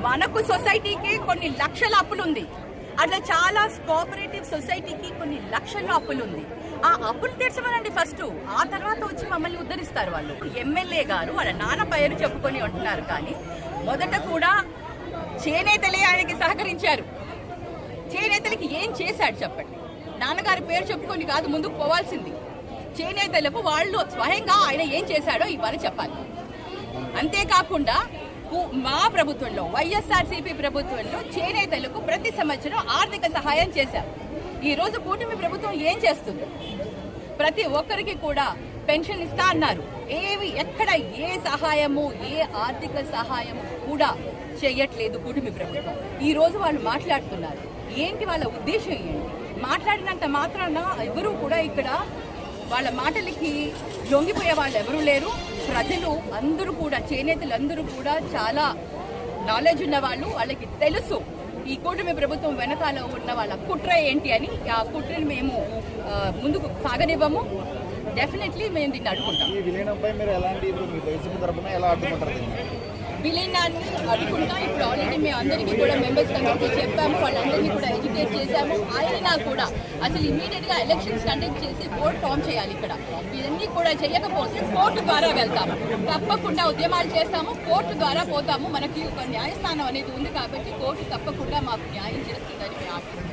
మనకు సొసైటీకి కొన్ని లక్షల అప్పులుంది, అట్లా చాలా కోఆపరేటివ్ సొసైటీకి కొన్ని లక్షల అప్పులుంది. ఆ అప్పులు తీర్చమనండి ఫస్ట్, ఆ తర్వాత వచ్చి మమ్మల్ని ఉద్ధరిస్తారు వాళ్ళు. ఎమ్మెల్యే గారు వాళ్ళ నాన్న పేరు చెప్పుకొని ఉంటున్నారు, కానీ మొదట కూడా చేనేతలే ఆయనకి సహకరించారు. చేనేతలకి ఏం చేశాడు చెప్పండి? నాన్నగారి పేరు చెప్పుకొని కాదు ముందుకు పోవాల్సింది. చేనేతలకు వాళ్ళు స్వయంగా ఆయన ఏం చేశాడో ఇవాళ చెప్పాలి. అంతేకాకుండా మా ప్రభుత్వంలో, వైఎస్ఆర్సీపీ ప్రభుత్వంలో చేనేతలకు ప్రతి సంవత్సరం ఆర్థిక సహాయం చేశారు. ఈ రోజు కూటమి ప్రభుత్వం ఏం చేస్తుంది? ప్రతి ఒక్కరికి కూడా పెన్షన్ ఇస్తా అన్నారు. ఎక్కడ ఏ సహాయము, ఏ ఆర్థిక సహాయము కూడా చేయట్లేదు కూటమి ప్రభుత్వం. ఈ రోజు వాళ్ళు మాట్లాడుతున్నారు. ఏంటి వాళ్ళ ఉద్దేశం? ఏంటి? మాట్లాడినంత మాత్రాన ఎవరూ కూడా ఇక్కడ వాళ్ళ మాటలకి లొంగిపోయే వాళ్ళు ఎవరూ లేరు. ప్రజలు అందరూ కూడా, చేనేతలందరూ కూడా చాలా నాలెడ్జ్ ఉన్న వాళ్ళు. వాళ్ళకి తెలుసు ఈ కూటమి ప్రభుత్వం వెనకాల ఉన్న వాళ్ళ కుట్ర ఏంటి అని. ఆ కుట్రని మేము ముందుకు సాగనివ్వము. డెఫినెట్లీ మేము దీన్ని అడుగుంటాం. విలీనాన్ని అడుగుంటాం. ఇప్పుడు ఆల్రెడీ మేము అందరికీ కూడా మెంబర్స్ కమిటీ చెప్పాము, వాళ్ళందరినీ కూడా ఎడ్యుకేట్ చేశాము. అయినా కూడా అసలు ఇమీడియట్గా ఎలక్షన్స్ కండక్ట్ చేసి బోర్డు ఫామ్ చేయాలి. ఇక్కడ ఇవన్నీ కూడా చేయకపోతే కోర్టు ద్వారా వెళ్తాము. తప్పకుండా ఉద్యమాలు చేస్తాము, కోర్టు ద్వారా పోతాము. మనకి ఒక న్యాయస్థానం అనేది ఉంది కాబట్టి కోర్టు తప్పకుండా మాకు న్యాయం చేస్తుందని మేము ఆశిస్తున్నాం.